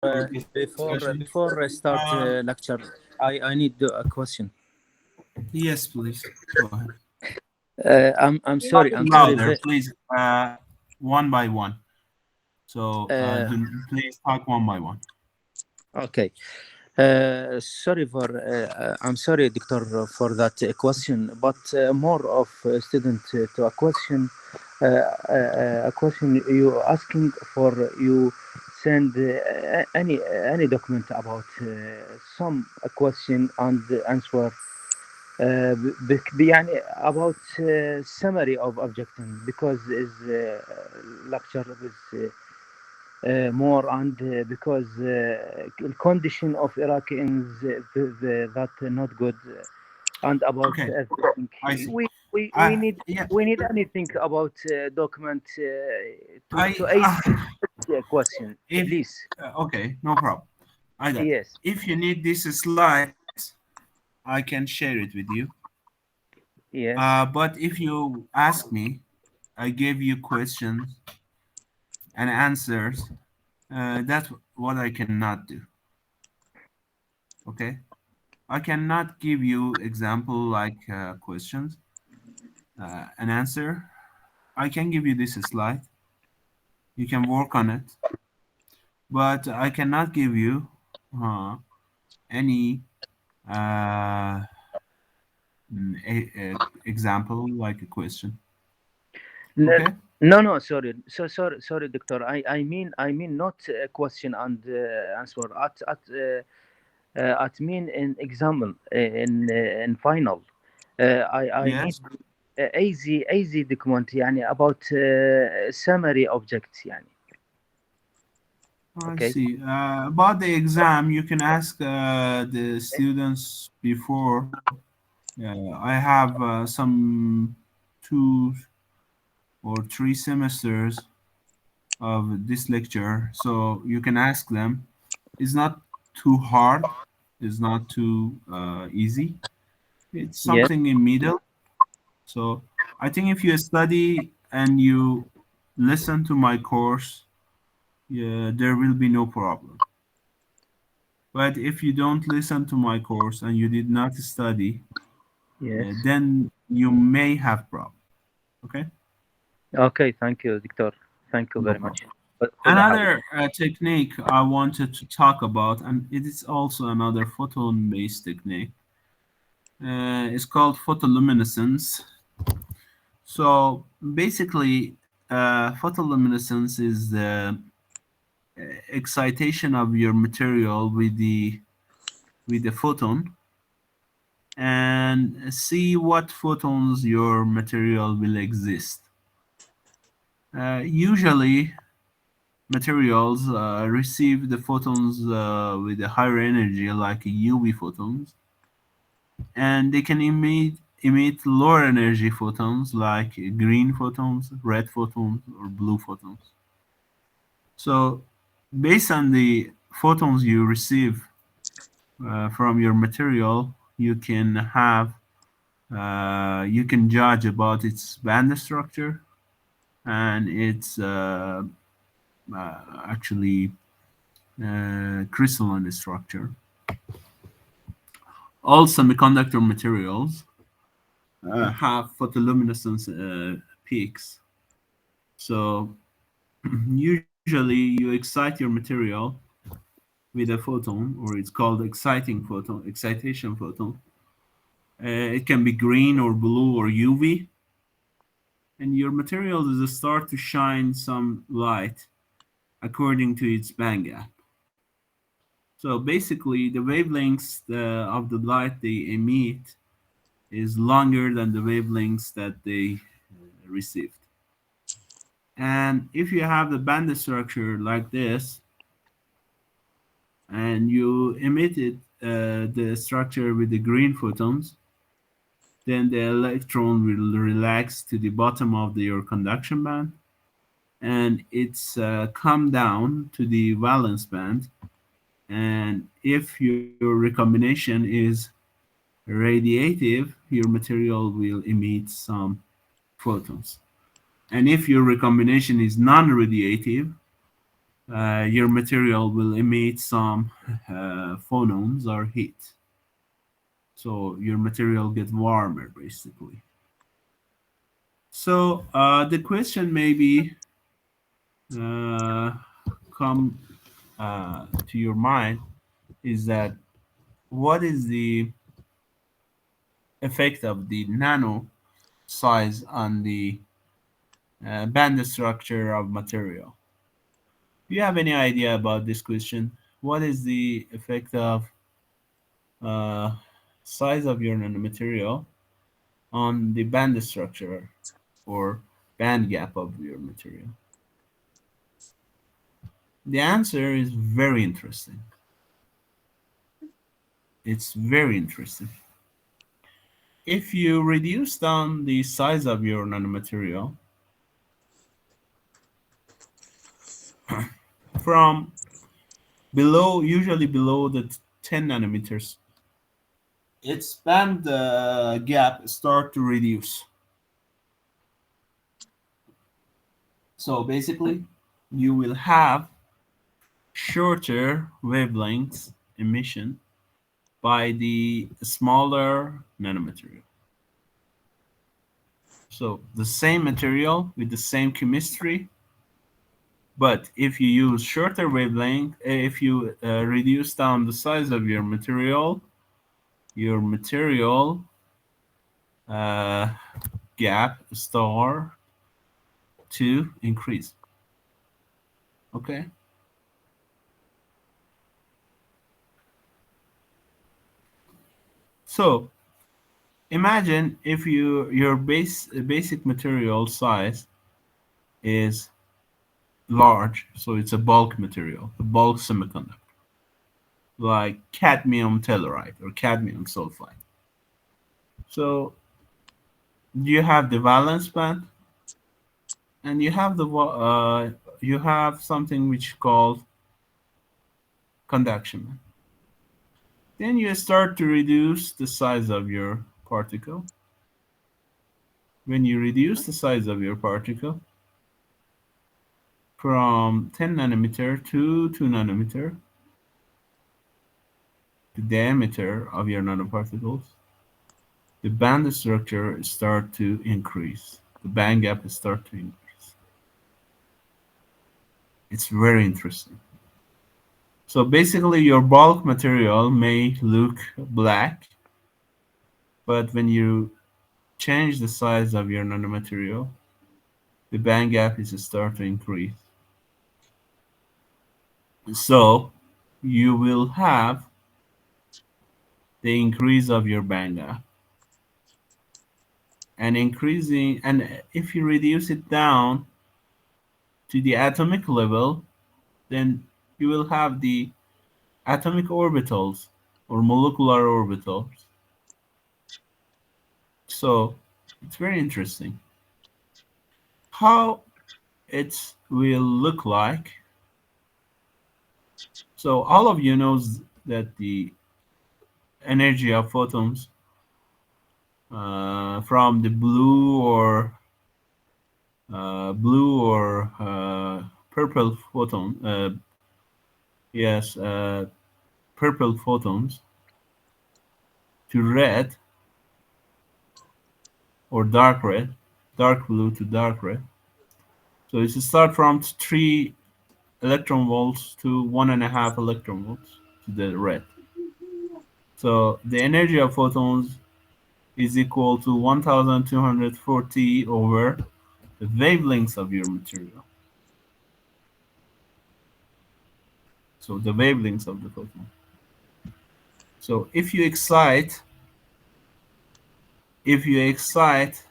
this discussion. before I start Um, lecture, I need a question. yes, please go ahead. I'm Talk sorry. I'm sorry. louder, please. One by one. So Uh, please talk one by one. okay. Sorry for I'm sorry, Doctor, for that question, but more of a student to a question you asking for. You send any document about some a question and answer يعني about summary of objection because is lecture is more and because condition of Iraqis that not good and about Okay, everything I see. we I need yeah, anything about document I to ask a question if please. okay, no problem. I got. Yes, If you need these slides, I can share it with you. yes, But if you ask me, I gave you questions and answers. That's what I cannot do. Okay, I cannot give you example like questions, an answer. I can give you this slide. You can work on it, but I cannot give you any uh, example like a question. no, Okay. no, sorry, sorry, doctor, I mean not a question and answer at mean in example in final I need Yes, easy document يعني about summary objects يعني. I Okay. see. About the exam, you can ask the students before. I have some 2 or 3 semesters of this lecture, so you can ask them. It's not too hard. It's not too easy. It's Yes, something in middle. So I think if you study and you listen to my course, yeah, there will be no problem. But if you don't listen to my course and you did not study, yes. then you may have problem. Okay, Okay, thank you, doctor. Thank you no very problem. much. خد حاجة. Another technique I wanted to talk about, and it is also another photon-based technique, is called photoluminescence. So basically, photoluminescence is the excitation of your material with the photon, and see what photons your material will exist. Usually, materials receive the photons with a higher energy, like UV photons, and they can emit lower energy photons like green photons, red photons, or blue photons. So, based on the photons you receive from your material, you can judge about its band structure and its actually crystalline structure. All semiconductor materials have photoluminescence peaks. So usually you excite your material with a photon, or it's called excitation photon. It can be green or blue or UV, and your material does start to shine some light according to its band gap. So basically, the wavelengths of the light they emit is longer than the wavelengths that they received. And if you have the band structure like this, and you emitted the structure with the green photons, then the electron will relax to the bottom of your conduction band, and it's come down to the valence band. And if your recombination is radiative, your material will emit some photons. And if your recombination is non-radiative, your material will emit some phonons or heat. So your material gets warmer, basically. So the question maybe uh, come to your mind is that what is the effect of the nano size on the band structure of material? Do you have any idea about this question? What is the effect of uh, size of your nanomaterial on the band structure or band gap of your material? The answer is very interesting. It's very interesting. If you reduce down the size of your nanomaterial from below, usually below the 10 nanometers, its band gap start to reduce. So basically, you will have shorter wavelengths emission by the smaller nanomaterial. So the same material with the same chemistry, but if you use shorter wavelength, if you reduce down the size of your material uh, gap start to increase. Okay. So imagine if your basic material size is large, so it's a bulk material, a bulk semiconductor, like cadmium telluride or cadmium sulfide. So you have the valence band, and you have something which called conduction band. Then you start to reduce the size of your particle. When you reduce the size of your particle from 10 nanometer to 2 nanometer, the diameter of your nanoparticles, the band structure start to increase. The band gap start to increase. It's very interesting. So basically, your bulk material may look black, but when you change the size of your nanomaterial, the band gap is start to increase. So you will have the increase of your band gap and increasing, and if you reduce it down to the atomic level, then you will have the atomic orbitals or molecular orbitals. So it's very interesting how it will look like. So all of you knows that the energy of photons from the blue or purple photon, yes, purple photons to red or dark red, dark blue to dark red. So it's start from 3 electron volts to 1.5 electron volts to the red. So the energy of photons is equal to 1240 over the wavelengths of your material. So the wavelengths of the photon. So if you excite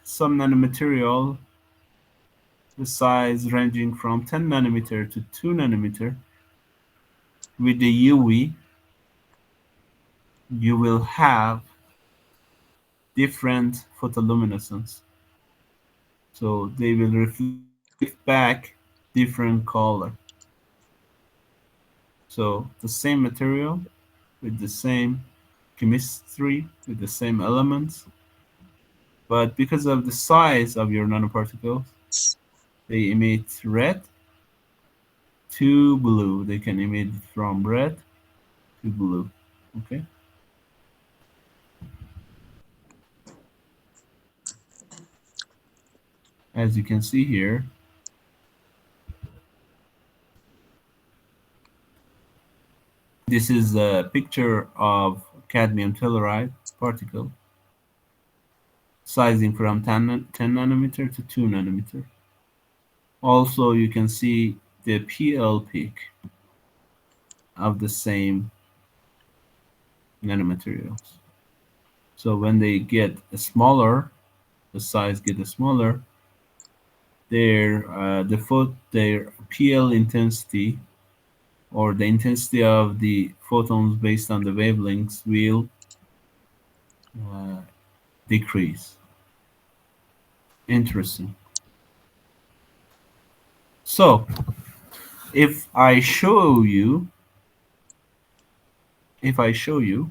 some nanomaterial, the size ranging from 10 nanometer to 2 nanometer with the UV, you will have different photoluminescence. So they will reflect back different color. So the same material with the same chemistry, with the same elements, but because of the size of your nanoparticles, they emit red to blue. They can emit from red to blue. Okay. As you can see here, this is a picture of cadmium telluride particle sizing from 10 nanometer to 2 nanometer. Also, you can see the PL peak of the same nanomaterials. So when they get smaller, the size get smaller, their PL intensity or the intensity of the photons based on the wavelengths will uh, decrease. Interesting. So if I show you, if I show you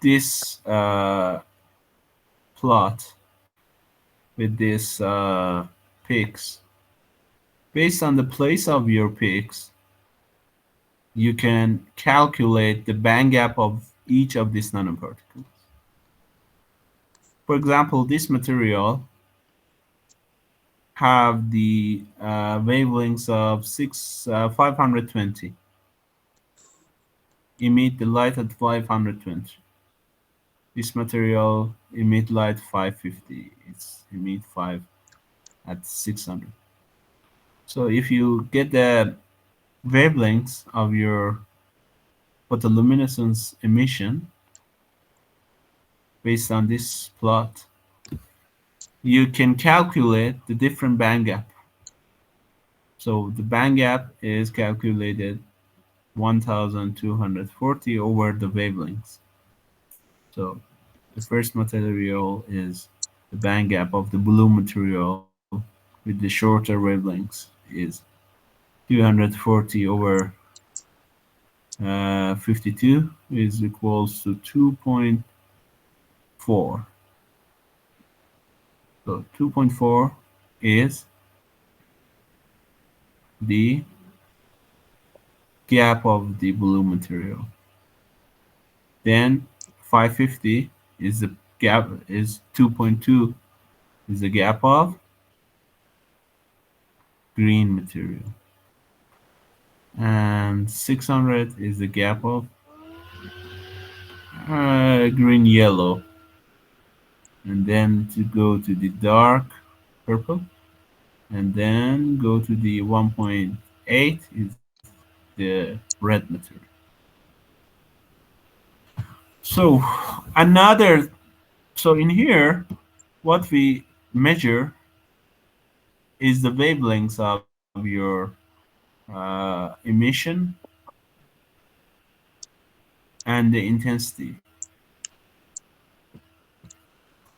this plot with this peaks, based on the place of your peaks, you can calculate the band gap of each of these nanoparticles. For example, this material have the wavelengths of 520, emit the light at 520. This material emit light 550. It's emit 5 at 600. So if you get the wavelengths of your photoluminescence emission based on this plot, you can calculate the different band gap. So the band gap is calculated 1240 over the wavelengths. So the first material is the band gap of the blue material with the shorter wavelengths is 240 over 52 is equals to 2.4. So 2.4 is the gap of the blue material. Then 550 is the gap, is 2.2 is the gap of green material. And 600 is the gap of green yellow. And then to go to the dark purple, and then go to the 1.8 is the red material. So another, so in here, what we measure is the wavelengths of your emission and the intensity.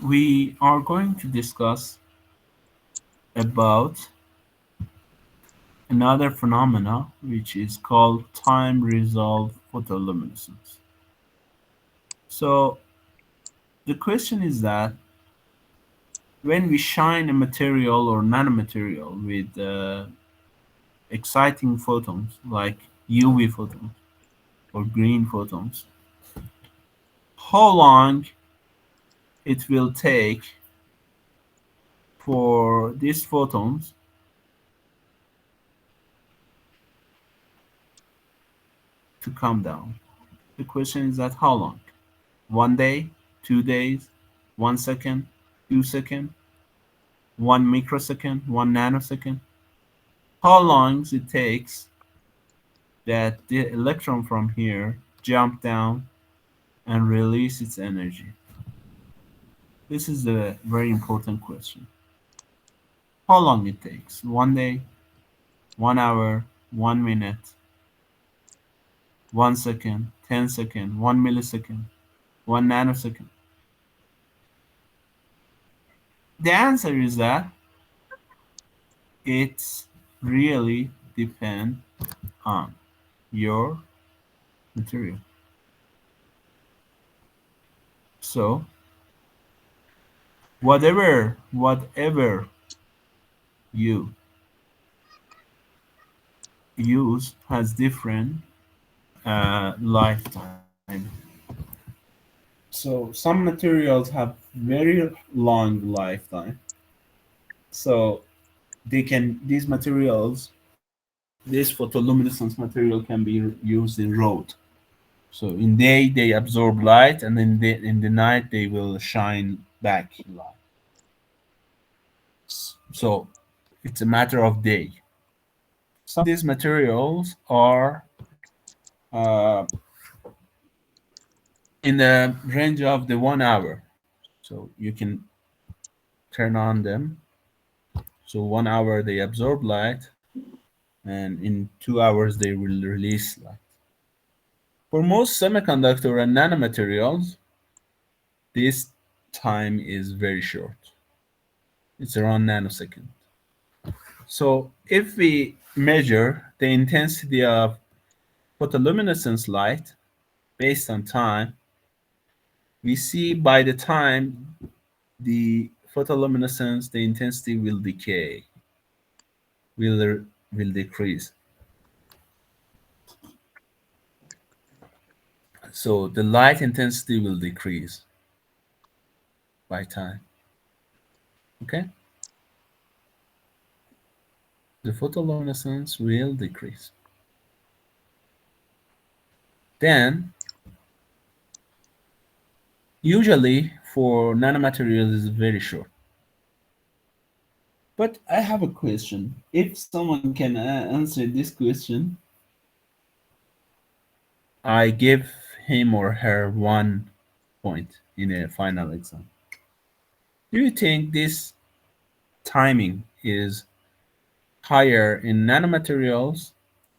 We are going to discuss about another phenomena which is called time resolved photoluminescence. So the question is that when we shine a material or nanomaterial with exciting photons like UV photons or green photons, how long it will take for these photons to come down. The question is that how long? 1 day, 2 days, 1 second, 2 seconds, 1 microsecond, 1 nanosecond? How long it takes that the electron from here jump down and release its energy? This is a very important question. How long it takes? 1 day, 1 hour, 1 minute, 1 second, 10 seconds, 1 millisecond, 1 nanosecond? The answer is that it's really depend on your material. So whatever you use has different lifetime. So some materials have very long lifetime. So these materials, this photoluminescence material can be used in road. So in day they absorb light, and in the night they will shine back light. So it's a matter of day. Some of these materials are in the range of the 1 hour. So you can turn on them. So 1 hour they absorb light, and in 2 hours they will release light. For most semiconductor and nanomaterials, this time is very short. It's around nanosecond. So if we measure the intensity of photoluminescence light based on time, we see by the time the photoluminescence, the intensity will decay, will will decrease. So the light intensity will decrease by time. Okay, the photoluminescence will decrease. Then, usually for nanomaterials is very short. But I have a question. If someone can answer this question, I give him or her 1 point in a final exam. Do you think this timing is higher in nanomaterials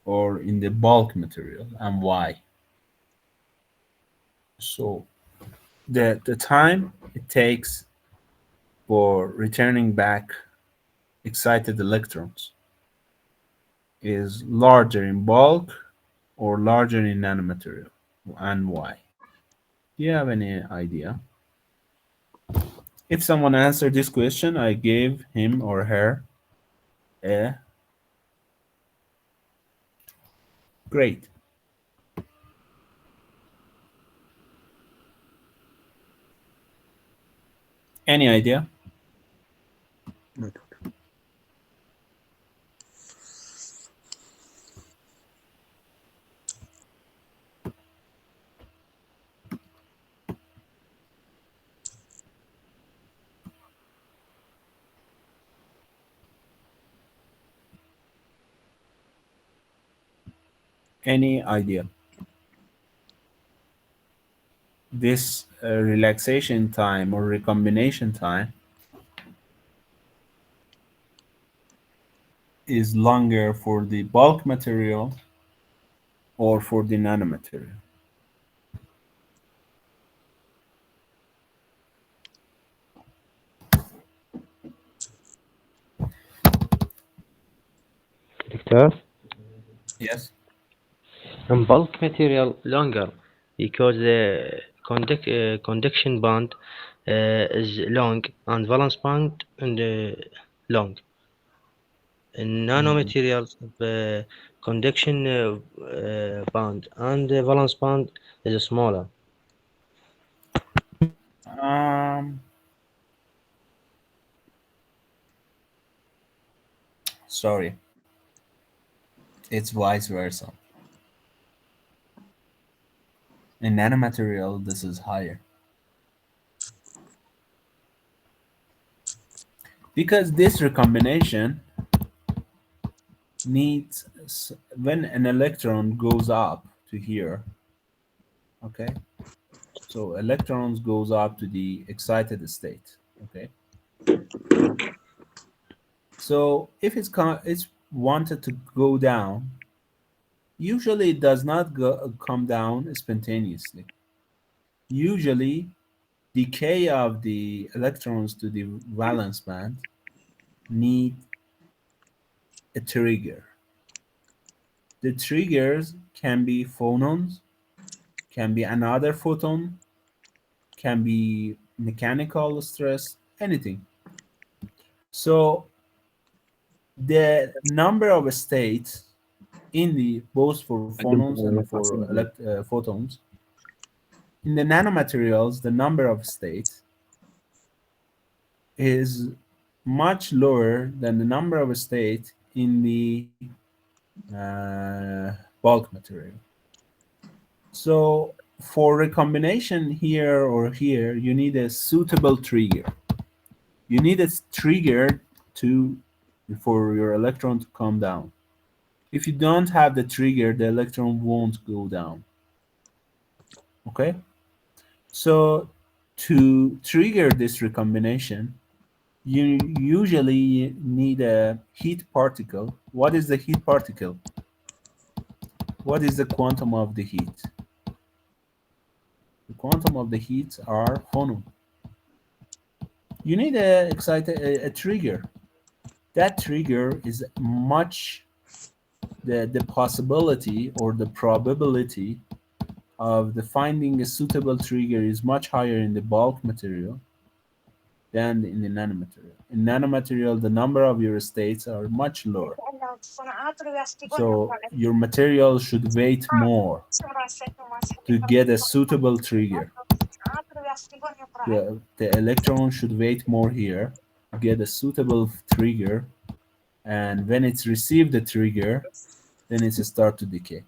or in the bulk material, and why? So the time it takes for returning back excited electrons is larger in bulk or larger in nanomaterial, and why? Do you have any idea? If someone answered this question, I gave him or her a grade. Any idea? Any idea? This relaxation time or recombination time is longer for the bulk material or for the nanomaterial. Doctor, Yes. and bulk material longer because the conduction band is long and valence band and long. In Mm. nanomaterials, the conduction band and the valence band is smaller. Um, Sorry, it's vice versa. In nanomaterial, this is higher because this recombination needs when an electron goes up to here. Okay, so electrons goes up to the excited state. Okay, so if it's wanted to go down, usually it does not come down spontaneously. Usually decay of the electrons to the valence band need a trigger. The triggers can be phonons, can be another photon, can be mechanical stress, anything. So the number of states in the both for phonons and for photons. In the nanomaterials, the number of states is much lower than the number of states in the bulk material. So for recombination here or here, you need a suitable trigger. You need a trigger for your electron to come down. If you don't have the trigger, the electron won't go down. Okay? So to trigger this recombination, you usually need a heat particle. What is the heat particle? What is the quantum of the heat? The quantum of the heat are phonon. You need a trigger. That trigger is much the possibility or the probability of the finding a suitable trigger is much higher in the bulk material than in the nanomaterial. In nanomaterial, the number of your states are much lower. So your material should weight more to get a suitable trigger. The electron should weight more here to get a suitable trigger, and when it's received the trigger, then it's start to decay.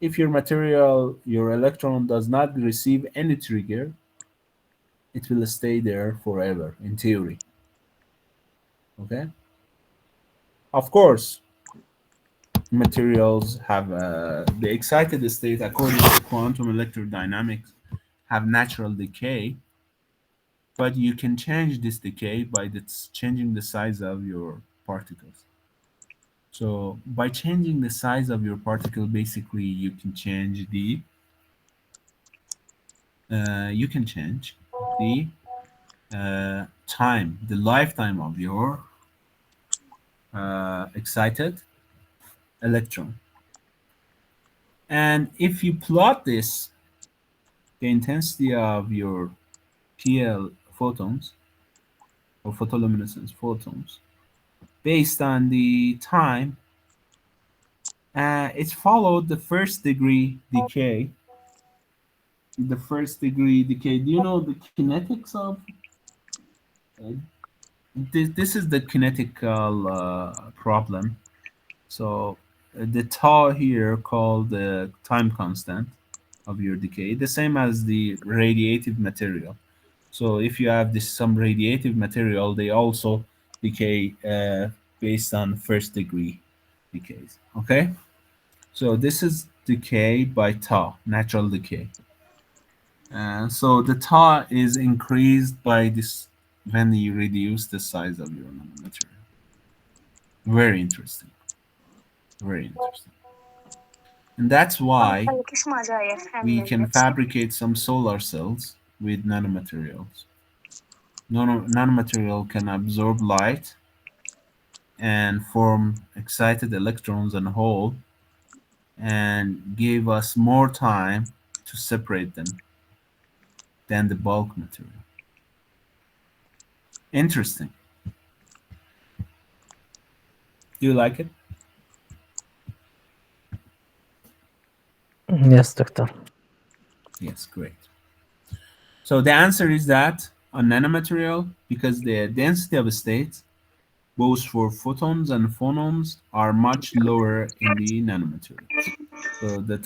If your material, your electron does not receive any trigger, it will stay there forever, in theory. Okay? Of course, materials have the excited state, according to quantum electrodynamics, have natural decay, but you can change this decay by changing the size of your particles. So by changing the size of your particle, basically you can change the time, the lifetime of your excited electron. And if you plot this, the intensity of your PL photons or photoluminescence photons based on the time, it's followed the first degree decay. The first degree decay. Do you know the kinetics of this is the kinetical problem. So the tau here called the time constant of your decay, the same as the radiative material. So if you have some radiative material, they also decay based on first degree decays. Okay, so this is decay by tau, natural decay. So the tau is increased by this when you reduce the size of your nanomaterial. Very interesting. Very interesting. And that's why we can fabricate some solar cells with nanomaterials. Nanomaterial can absorb light and form excited electrons and hole and give us more time to separate them than the bulk material. Interesting. Do you like it? Yes, doctor. Yes, great. So the answer is that on nanomaterial, because the density of states, both for photons and phonons, are much lower in the nanomaterials. So the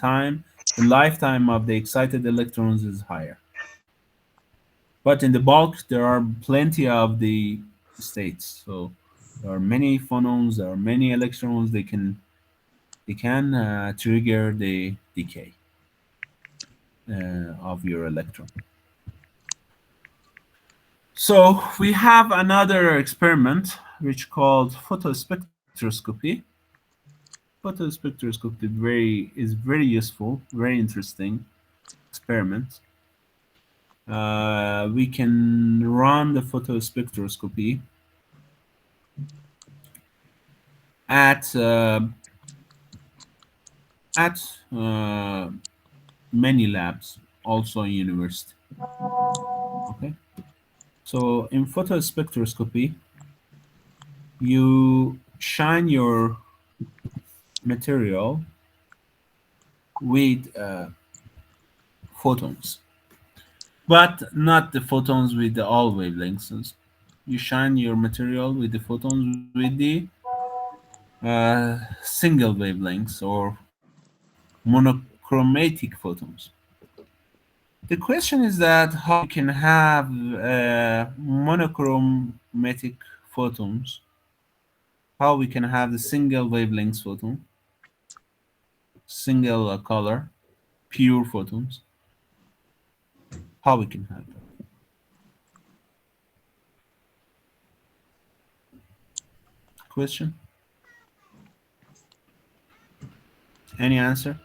lifetime of the excited electrons is higher. But in the bulk, there are plenty of the states. So there are many phonons, there are many electrons. They can trigger the decay of your electron. So we have another experiment which called photospectroscopy. Photospectroscopy is very useful, very interesting experiment. We can run the photospectroscopy at many labs, also in university. Okay, so in photospectroscopy, you shine your material with photons, but not the photons with the all wavelengths. You shine your material with the photons with the single wavelengths or monochromatic photons. The question is that how we can have monochromatic photons, how we can have the single wavelength photon, single color, pure photons, how we can have that. Question? Any answer?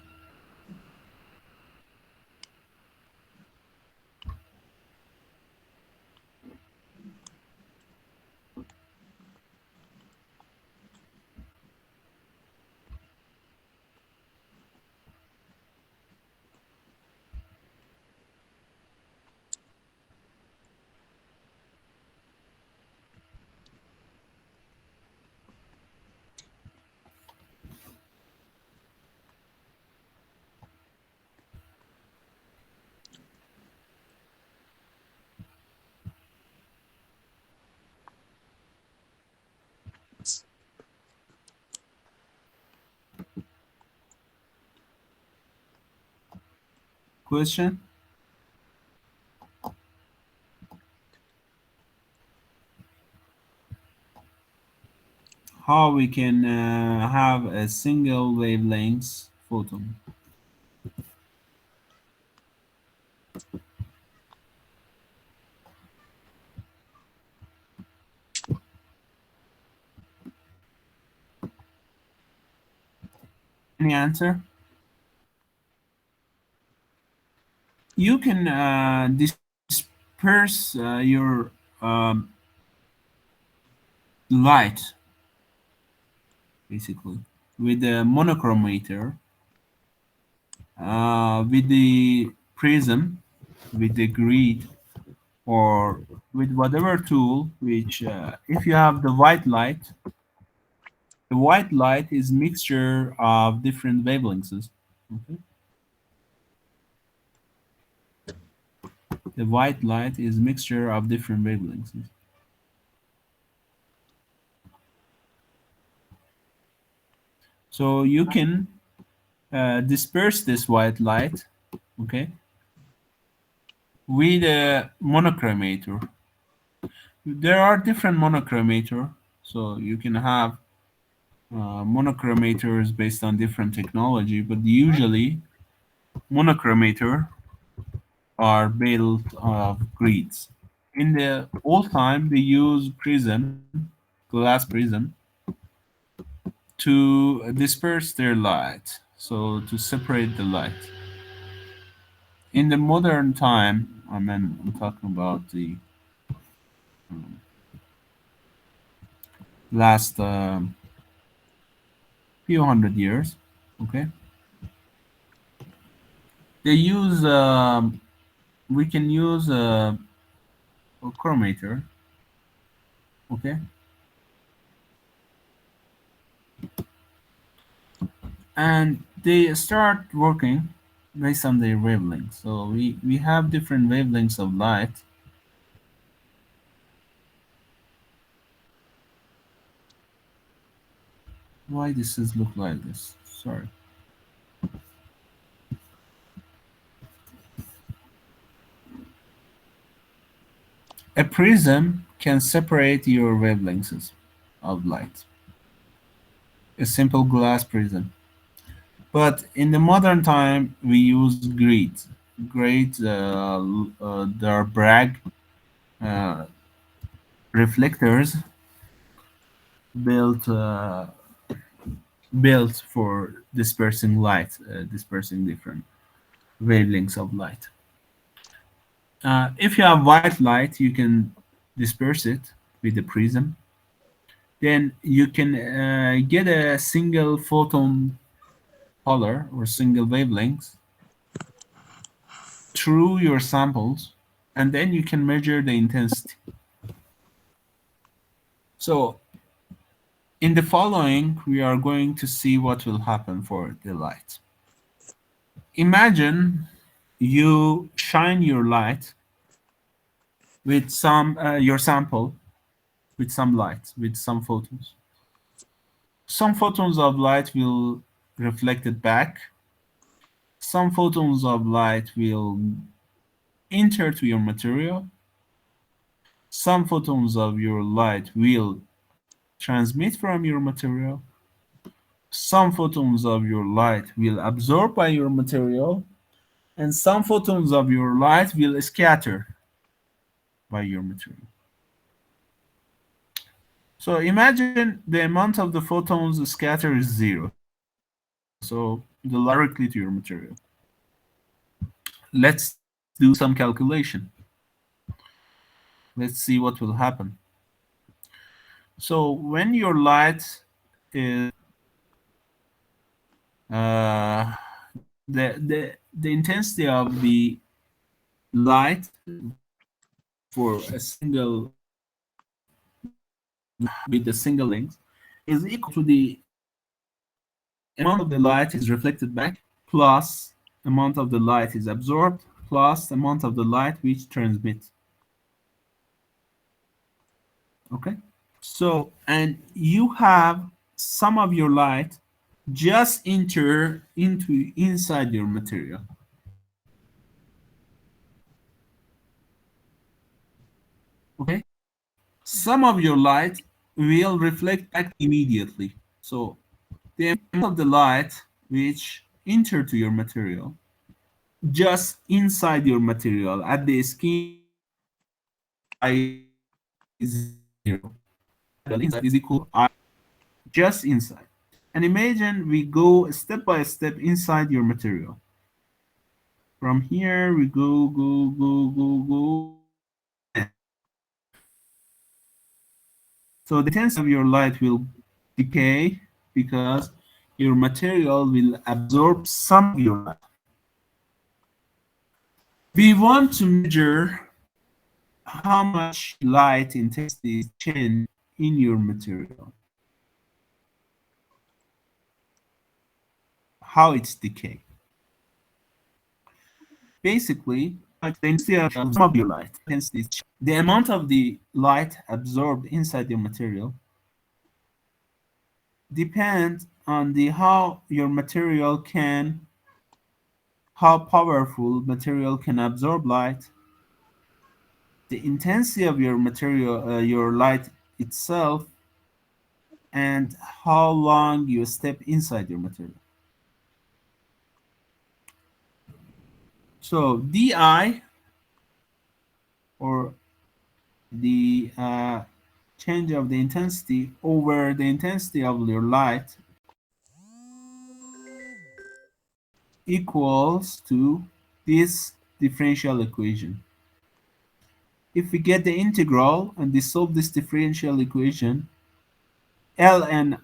Question? How we can have a single wavelength photon? Any answer? You can disperse your light basically with the monochromator, with the prism, with the grid, or with whatever tool which if you have the white light is mixture of different wavelengths. Okay? The white light is mixture of different wavelengths. So you can disperse this white light, okay, with a monochromator. There are different monochromator, so you can have monochromators based on different technology, but usually monochromator are built of grids. In the old time, they use prism, glass prism, to disperse their light, so to separate the light. In the modern time, I mean, I'm talking about the last few hundred years, okay? They use, we can use a chromator, okay? And they start working based on their wavelengths. So we have different wavelengths of light. Why this is look like this? Sorry. A prism can separate your wavelengths of light. A simple glass prism. But in the modern time, we use grids. Grids, there are Bragg uh, reflectors built built for dispersing light, dispersing different wavelengths of light. If you have white light, you can disperse it with the prism. Then you can get a single photon color or single wavelength through your samples, and then you can measure the intensity. So In the following, we are going to see what will happen for the light. Imagine you shine your light with your sample with some light, with some photons. Some photons of light will reflect it back. Some photons of light will enter to your material. Some photons of your light will transmit from your material. Some photons of your light will absorb by your material, and some photons of your light will scatter by your material. So imagine the amount of the photons scattered is zero. So the light directly to your material. Let's do some calculation. Let's see what will happen. So when your light is the intensity of the light for a single with a single length is equal to the amount of the light is reflected back plus amount of the light is absorbed plus amount of the light which transmits. Okay, so and you have some of your light just enter into inside your material. Okay, some of your light will reflect back immediately. So the amount of the light which enter to your material just inside your material at the skin I0 inside is equal I just inside. And imagine we go step by step inside your material. From here we go to so the intensity of your light will decay because your material will absorb some of your light. We want to measure how much light intensity is changed in your material, how it's decay. Basically, the intensity of some of your light intensity, the amount of the light absorbed inside your material depends on the how your material can, how powerful material can absorb light, the intensity of your material, your light itself, and how long you step inside your material. So di, or the change of the intensity over the intensity of your light, equals to this differential equation. If we get the integral and we solve this differential equation, ln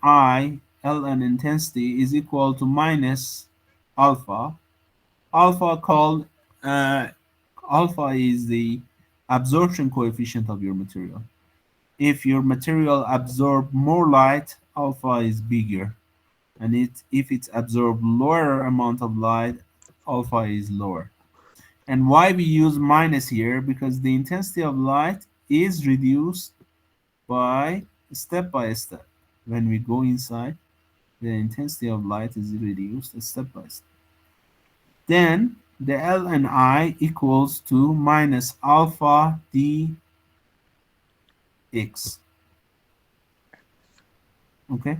intensity is equal to minus alpha. Alpha called alpha is the absorption coefficient of your material. If your material absorb more light, alpha is bigger, and if it's absorb lower amount of light, alpha is lower. And why we use minus here? Because the intensity of light is reduced by step. When we go inside, the intensity of light is reduced step by step. Then the ln I equals to minus alpha dx. Okay.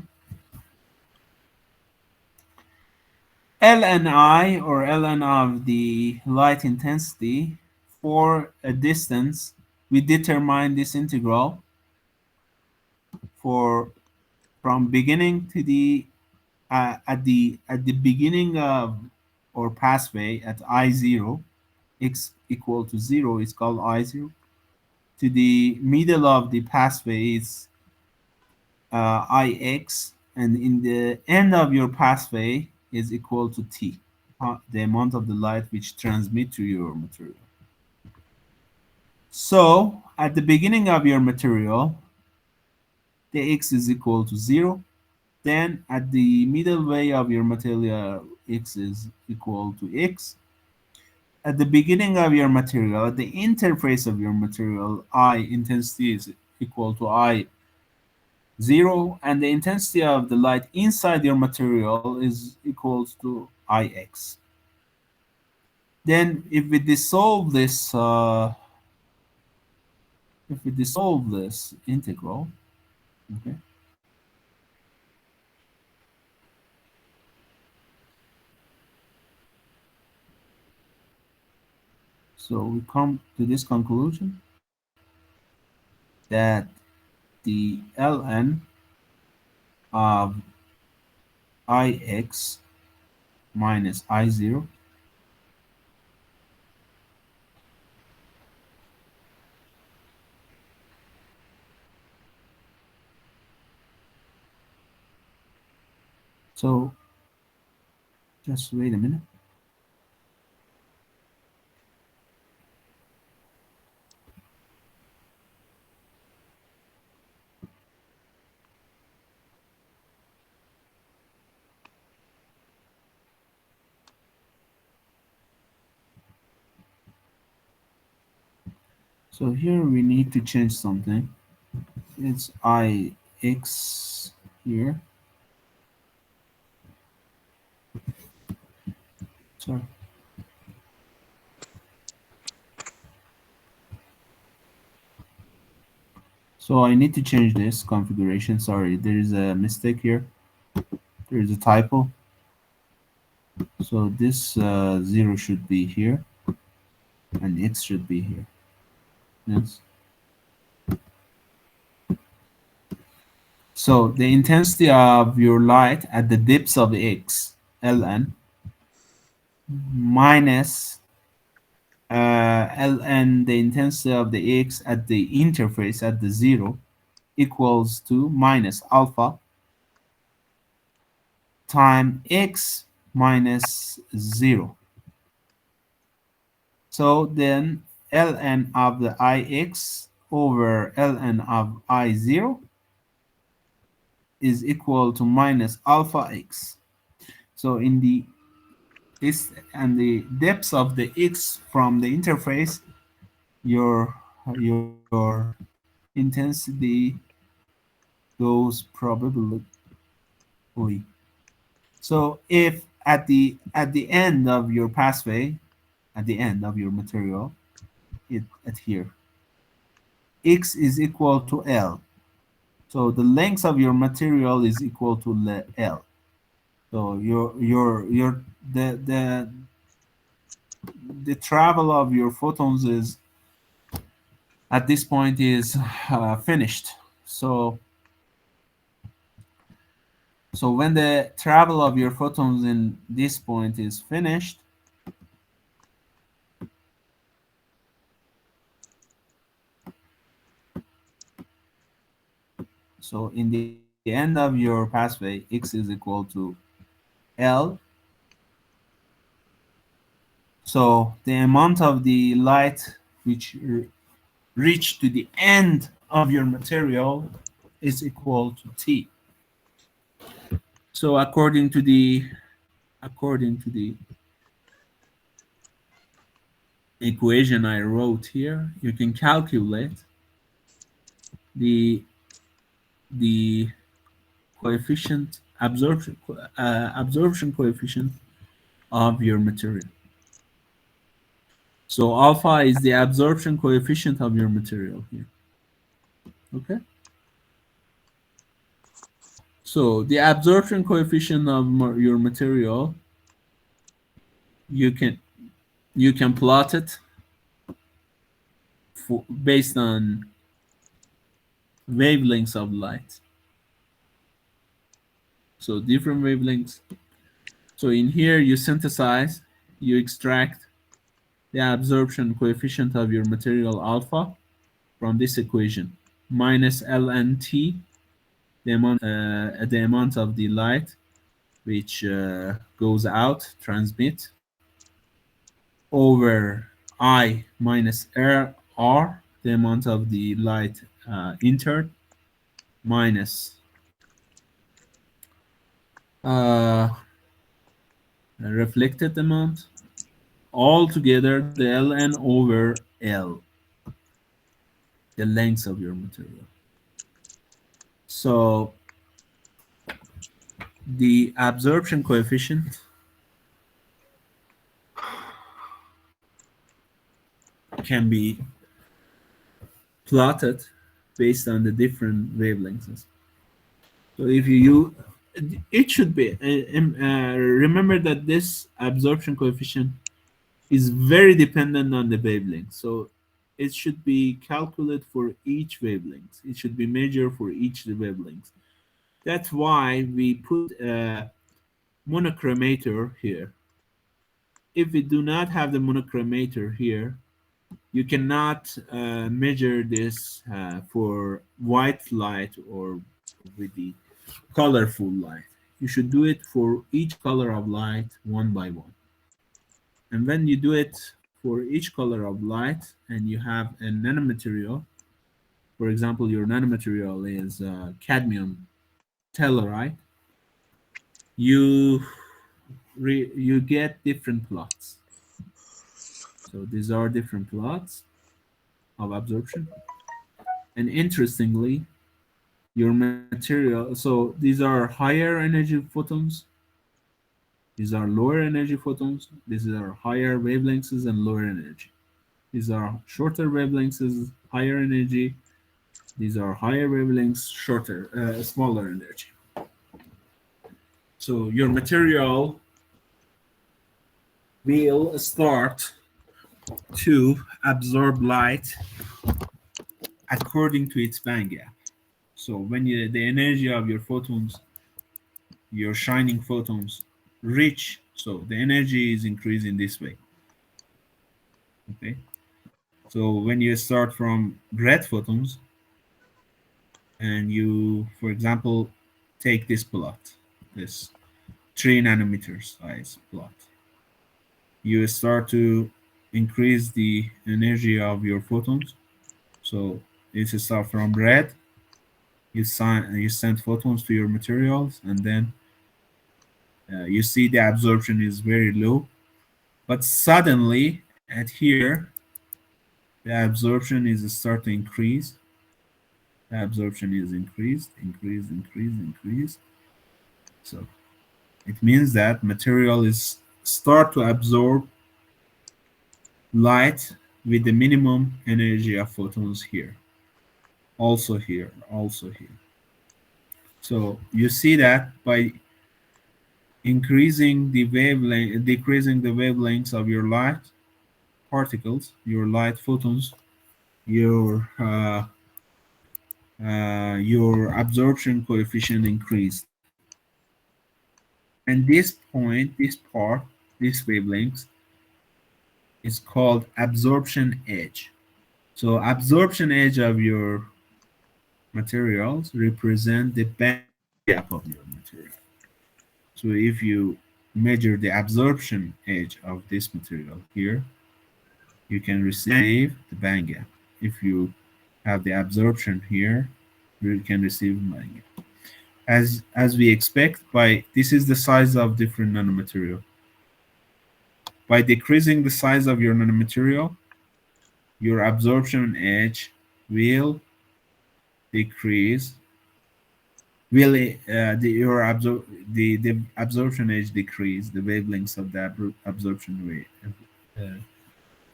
ln I, or ln of the light intensity for a distance, we determine this integral for from beginning to the at the beginning of or pathway at I0, x equal to 0 is called I0. To the middle of the pathway is Ix, and in the end of your pathway is equal to T, the amount of the light which transmit to your material. So at the beginning of your material, the x is equal to 0. Then at the middle way of your material, x is equal to x. At the beginning of your material, at the interface of your material, I intensity is equal to I 0, and the intensity of the light inside your material is equals to Ix. Then if we dissolve this integral, okay, so we come to this conclusion that the ln of Ix minus I0 so just wait a minute. So here we need to change something. It's Ix here. Sorry. So I need to change this configuration. Sorry, there is a mistake here. There is a typo. So this 0 should be here, and x should be here. Yes. So the intensity of your light at the depths of x, ln, minus ln the intensity of the x at the interface at the 0 equals to minus alpha time x minus 0. So then ln of the Ix over ln of I0 is equal to minus alpha x. So in the this and the depths of the x from the interface, your intensity goes probably. So if at the end of your pathway, at the end of your material, at here, x is equal to L. So the length of your material is equal to L. So your the travel of your photons is at this point is finished. So when the travel of your photons in this point is finished, so in the end of your pathway, x is equal to L. So the amount of the light which reach to the end of your material is equal to T. So according to the equation I wrote here, you can calculate the coefficient absorption coefficient of your material. So alpha is the absorption coefficient of your material here. Okay. So the absorption coefficient of your material, you can plot it based on wavelengths of light. So different wavelengths. So in here you synthesize, you extract the absorption coefficient of your material alpha from this equation, minus ln T, the amount of the light which goes out, transmit, over I minus R, the amount of the light entered, minus uh, reflected amount, all together the ln over L, the length of your material. So the absorption coefficient can be plotted based on the different wavelengths. So if you it should be remember that this absorption coefficient is very dependent on the wavelength. So it should be calculated for each wavelength. It should be measured for each wavelength. That's why we put a monochromator here. If we do not have the monochromator here, you cannot measure this for white light or with the colorful light. You should do it for each color of light one by one. And when you do it for each color of light and you have a nanomaterial, for example, your nanomaterial is cadmium telluride, you you get different plots. So these are different plots of absorption. And interestingly, your material, so these are higher energy photons, these are lower energy photons, these are higher wavelengths and lower energy. These are shorter wavelengths, higher energy. These are higher wavelengths, shorter, smaller energy. So your material will start to absorb light according to its band gap. So when the energy of your photons, your shining photons, reach, so the energy is increasing this way. Okay. So when you start from red photons, and you, for example, take this plot, this 3 nanometers size plot, you start to increase the energy of your photons. So it start from red, you send photons to your materials, and then you see the absorption is very low, but suddenly at here the absorption is start to increase. The absorption is increased. So it means that material is start to absorb light with the minimum energy of photons here. Also here, also here. So you see that by increasing the wavelength, decreasing the wavelengths of your light particles, your light photons, your absorption coefficient increased. And this point, this part, this wavelength is called absorption edge. So absorption edge of your materials represent the band gap of your material. So if you measure the absorption edge of this material here, you can receive the band gap. If you have the absorption here, you can receive band gap. As we expect, by this is the size of different nanomaterial. By decreasing the size of your nanomaterial, your absorption edge will decrease. Will the absorption edge decrease? The wavelengths of the absorption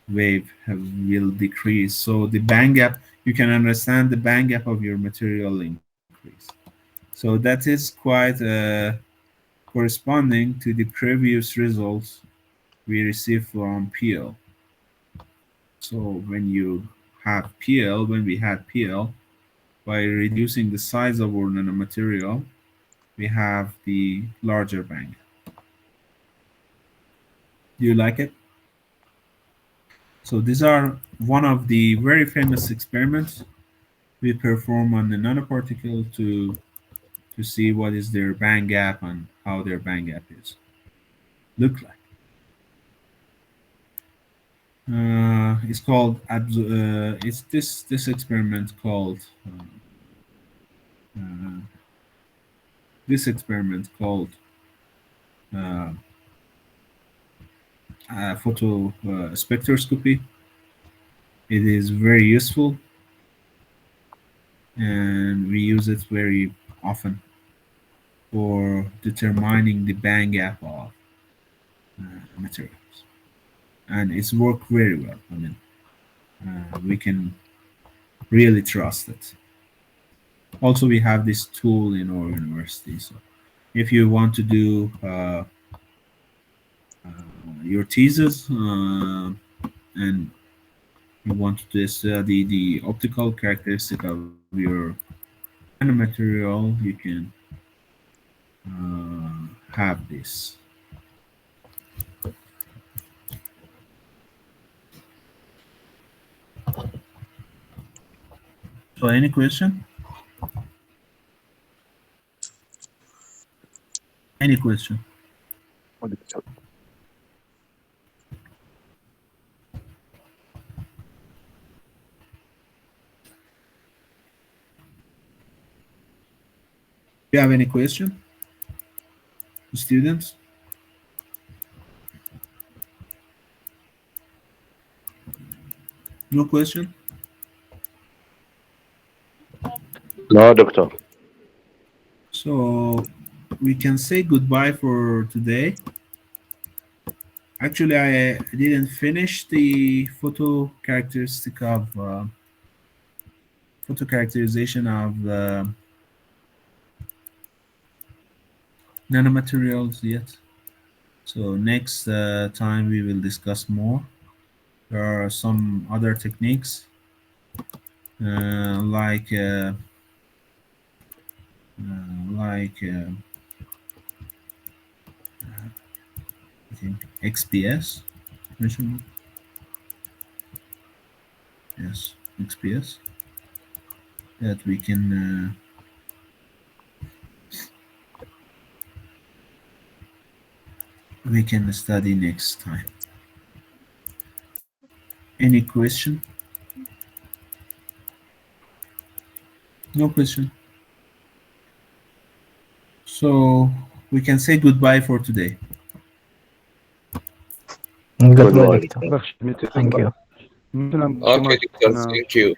wave will decrease. So the band gap, you can understand the band gap of your material increase. So that is quite corresponding to the previous results we received from PL. So when you have PL, when we had PL, by reducing the size of our nanomaterial, we have the larger band gap. Do you like it? So these are one of the very famous experiments we perform on the nanoparticle to see what is their band gap and how their band gap is look like. It's called it's this experiment called uh, this experiment called uh, photo spectroscopy. It is very useful, and we use it very often for determining the band gap of materials, and it's worked very well. I mean, we can really trust it. Also, we have this tool in our university. So, if you want to do your thesis and you want to study the optical characteristic of your nanomaterial, you can have this. So, any question? Any question? Do you have any question, students? No question? No, doctor. So we can say goodbye for today. Actually, I didn't finish the photo characterization of nanomaterials yet. So next time we will discuss more. There are some other techniques like I think XPS measurement. Yes, XPS that we can study next time. Any question? No question. So we can say goodbye for today. Goodbye, Goodbye. doctor. Thank you. Okay, doctor. Thank you.